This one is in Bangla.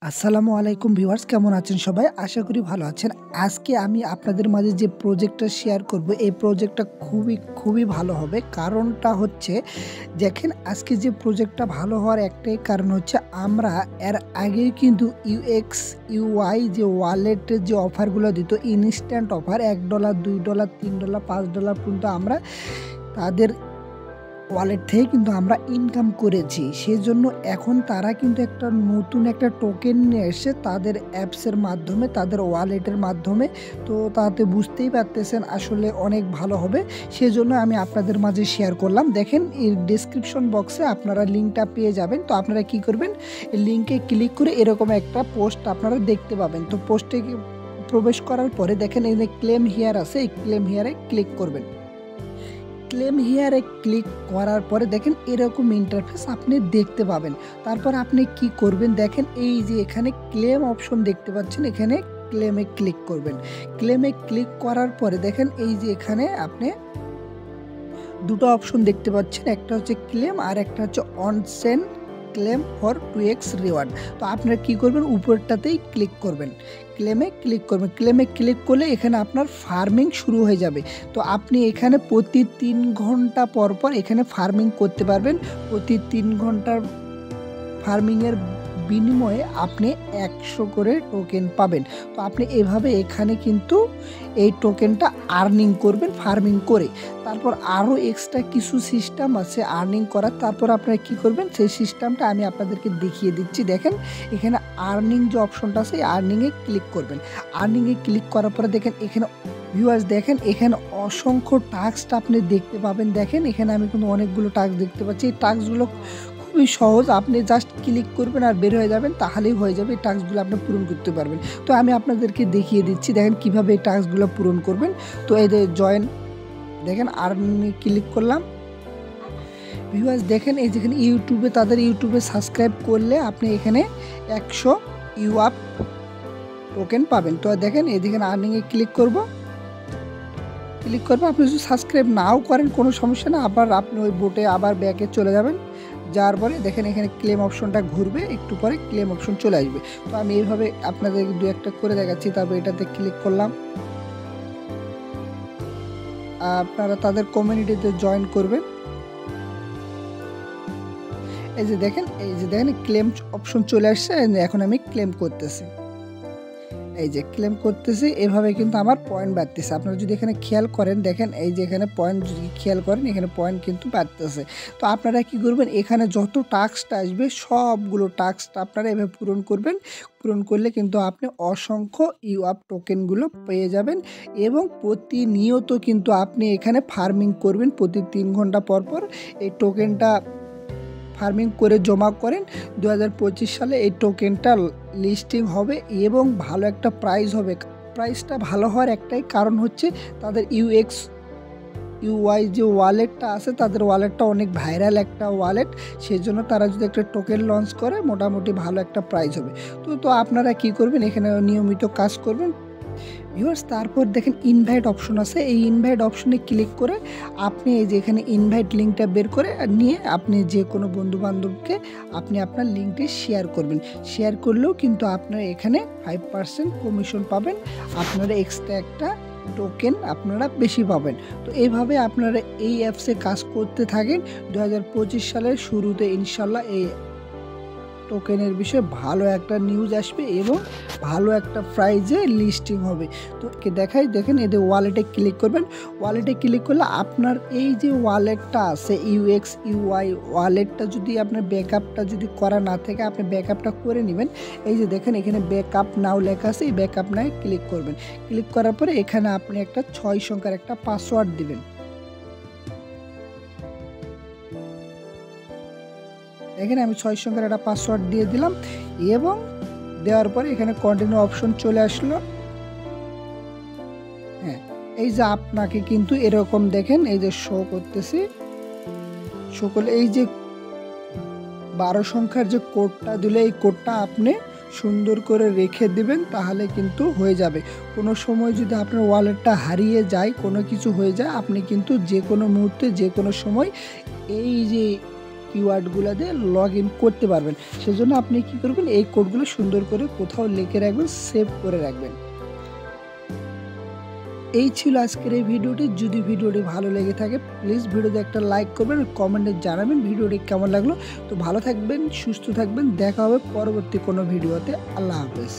আসসালামু আলাইকুম ভিউয়ার্স, কেমন আছেন সবাই? আশা করি ভালো আছেন। আজকে আমি আপনাদের মাঝে যে প্রজেক্টটা শেয়ার করব, এই প্রজেক্টটা খুবই ভালো হবে। কারণটা হচ্ছে দেখেন, আজকে যে প্রজেক্টটা ভালো হওয়ার একটাই কারণ হচ্ছে আমরা এর আগেই কিন্তু UX, UI যে ওয়ালেটের যে অফারগুলো দিত, ইনস্ট্যান্ট অফার $1, $2, $3, $5 পর্যন্ত আমরা তাদের ওয়ালেট থেকে কিন্তু আমরা ইনকাম করেছি। সেজন্য এখন তারা কিন্তু নতুন একটা টোকেন নিয়ে এসেছে তাদের অ্যাপসের মাধ্যমে, তাদের ওয়ালেটের মাধ্যমে। তো তাতে বুঝতেই পারতেছেন আসলে অনেক ভালো হবে। সেজন্য আমি আপনাদের মাঝে শেয়ার করলাম। দেখেন, এর ডেসক্রিপশন বক্সে আপনারা লিঙ্কটা পেয়ে যাবেন। তো আপনারা কি করবেন, এই লিঙ্কে ক্লিক করে এরকম একটা পোস্ট আপনারা দেখতে পাবেন। তো পোস্টে প্রবেশ করার পরে দেখেন এই যে ক্লেম হিয়ার আছে, এই ক্লেম হিয়ারে ক্লিক করবেন। ক্লেম হিয়ারে ক্লিক করার পরে দেখেন এরকম ইন্টারফেস আপনি দেখতে পাবেন। তারপর আপনি কি করবেন, দেখেন এই যে এখানে ক্লেম অপশন দেখতে পাচ্ছেন, এখানে ক্লেমে ক্লিক করবেন। ক্লেমে ক্লিক করার পরে দেখেন এই যে এখানে আপনি দুটো অপশন দেখতে পাচ্ছেন, একটা হচ্ছে ক্লেম আর একটা হচ্ছে on send claim for 2x reward. তো আপনারা কি করবেন, উপরটাতেই ক্লিক করবেন, ক্লেমে ক্লিক করবেন। ক্লেমে ক্লিক করলে এখানে আপনার ফার্মিং শুরু হয়ে যাবে। তো আপনি এখানে প্রতি 3 ঘন্টা পর পর এখানে ফার্মিং করতে পারবেন। প্রতি 3 ঘন্টার ফার্মিংয়ের বিনিময়ে আপনি 100 করে টোকেন পাবেন। তো আপনি এভাবে এখানে কিন্তু এই টোকেনটা আর্নিং করবেন ফার্মিং করে। তারপর আরও এক্সট্রা কিছু সিস্টেম আছে আর্নিং করার। তারপর আপনারা কি করবেন, সেই সিস্টেমটা আমি আপনাদেরকে দেখিয়ে দিচ্ছি। দেখেন এখানে আর্নিং যে অপশনটা আছে, এই আর্নিংয়ে ক্লিক করবেন। আর্নিংয়ে ক্লিক করার পরে দেখেন এখানে ভিউয়ার্স, দেখেন এখানে অসংখ্য টাস্ক আপনি দেখতে পাবেন। দেখেন এখানে আমি কিন্তু অনেকগুলো টাস্ক দেখতে পাচ্ছি। এই টাস্কগুলো খুবই সহজ, আপনি জাস্ট ক্লিক করবেন আর বের হয়ে যাবেন, তাহলেই হয়ে যাবে। এই টাস্কগুলো আপনি পূরণ করতে পারবেন। তো আমি আপনাদেরকে দেখিয়ে দিচ্ছি, দেখেন কিভাবে এই টাস্কগুলো পূরণ করবেন। তো এই যে জয়েন, দেখেন আর্নি ক্লিক করলাম। ভিউয়ার্স দেখেন এই যেখানে ইউটিউবে, তাদের ইউটিউবে সাবস্ক্রাইব করলে আপনি এখানে 100 ইউআপ টোকেন পাবেন। তো দেখেন এদিকে আর্নিংয়ে ক্লিক করব। আপনি যদি সাবস্ক্রাইব নাও করেন কোনো সমস্যা না, আবার আপনি ওই বোটে আবার ব্যাকে চলে যাবেন। যাওয়ার পরে দেখেন এখানে ক্লেম অপশনটা ঘুরবে, একটু পরে ক্লেম অপশন চলে আসবে। তো আমি এইভাবে আপনাদের দু একটা করে দেখাচ্ছি। তারপর এটাতে ক্লিক করলাম। আপনারা তাদের কমিউনিটিতে জয়েন করবেন। এই যে দেখেন ক্লেম অপশন চলে আসছে। এখন আমি ক্লেম করতেছি, এই যে ক্লেম করতেছি। এভাবে কিন্তু আমার পয়েন্ট বাড়তেছে। আপনারা যদি এখানে খেয়াল করেন, দেখেন এই যে এখানে পয়েন্ট যদি খেয়াল করেন, এখানে পয়েন্ট কিন্তু বাড়তেছে। তো আপনারা কি করবেন, এখানে যত টাস্কটা আসবে সবগুলো টাস্কটা আপনারা এভাবে পূরণ করবেন। পূরণ করলে কিন্তু আপনি অসংখ্য ইউআপ টোকেনগুলো পেয়ে যাবেন। এবং প্রতিনিয়ত কিন্তু আপনি এখানে ফার্মিং করবেন। প্রতি 3 ঘন্টা পর পর এই টোকেনটা ফার্মিং করে জমা করেন। 2025 সালে এই টোকেনটা লিস্টিং হবে এবং ভালো একটা প্রাইস হবে। প্রাইসটা ভালো হওয়ার একটাই কারণ হচ্ছে তাদের UX, UI যে ওয়ালেটটা আছে, তাদের ওয়ালেটটা অনেক ভাইরাল একটা ওয়ালেট। সেজন্য তারা যদি একটা টোকেন লঞ্চ করে, মোটামুটি ভালো একটা প্রাইস হবে। তো আপনারা কি করবেন, এখানে নিয়মিত কাজ করবেন। ভিউয়ার্স তারপর দেখেন ইনভাইট অপশন আছে। এই ইনভাইট অপশনে ক্লিক করে আপনি এই যে এখানে ইনভাইট লিঙ্কটা বের করে নিয়ে আপনি যে কোনো বন্ধুবান্ধবকে আপনি আপনার লিঙ্কটি শেয়ার করবেন। শেয়ার করলেও কিন্তু আপনার এখানে 5% কমিশন পাবেন। আপনারা এক্সট্রা একটা টোকেন আপনারা বেশি পাবেন। তো এইভাবে আপনারা এই অ্যাপসে কাজ করতে থাকেন। 2025 সালের শুরুতে ইনশাল্লাহ এই টোকেনের বিষয়ে ভালো একটা নিউজ আসবে এবং ভালো একটা প্রাইজে লিস্টিং হবে। তো দেখাই, দেখেন এদের ওয়ালেটে ক্লিক করবেন। ওয়ালেটে ক্লিক করলে আপনার এই যে ওয়ালেটটা আছে, UX UI ওয়ালেটটা যদি আপনার ব্যাকআপটা যদি করা না থাকে, আপনি ব্যাকআপটা করে নেবেন। এই যে দেখেন এখানে ব্যাকআপ নাও লেখা আছে, এই ব্যাকআপ নাও ক্লিক করবেন। ক্লিক করার পরে এখানে আপনি একটা 6 সংখ্যার একটা পাসওয়ার্ড দিবেন। এখানে আমি 6 সংখ্যার একটা পাসওয়ার্ড দিয়ে দিলাম এবং দেওয়ার পরে এখানে কন্টিনিউ অপশন চলে আসলো। হ্যাঁ, এই যে আপনাকে কিন্তু এরকম দেখেন এই যে শো করতেছি, শো করলে এই যে 12 সংখ্যার যে কোডটা দিলে, এই কোডটা আপনি সুন্দর করে রেখে দিবেন, তাহলে কিন্তু হয়ে যাবে। কোনো সময় যদি আপনার ওয়ালেটটা হারিয়ে যায়, কোনো কিছু হয়ে যায়, আপনি কিন্তু যে কোনো মুহূর্তে যে কোনো সময় এই যে কিওয়ার্ডগুলো দিয়ে লগ ইন করতে পারবেন। সেজন্য আপনি কি করবেন, এই কোডগুলো সুন্দর করে কোথাও লিখে রাখবেন, সেভ করে রাখবেন। এই ছিল আজকের এই ভিডিওটি। যদি ভিডিওটি ভালো লেগে থাকে প্লিজ ভিডিওতে একটা লাইক করবেন, কমেন্টে জানাবেন ভিডিওটি কেমন লাগলো। তো ভালো থাকবেন, সুস্থ থাকবেন, দেখা হবে পরবর্তী কোনো ভিডিওতে। আল্লাহ হাফেজ।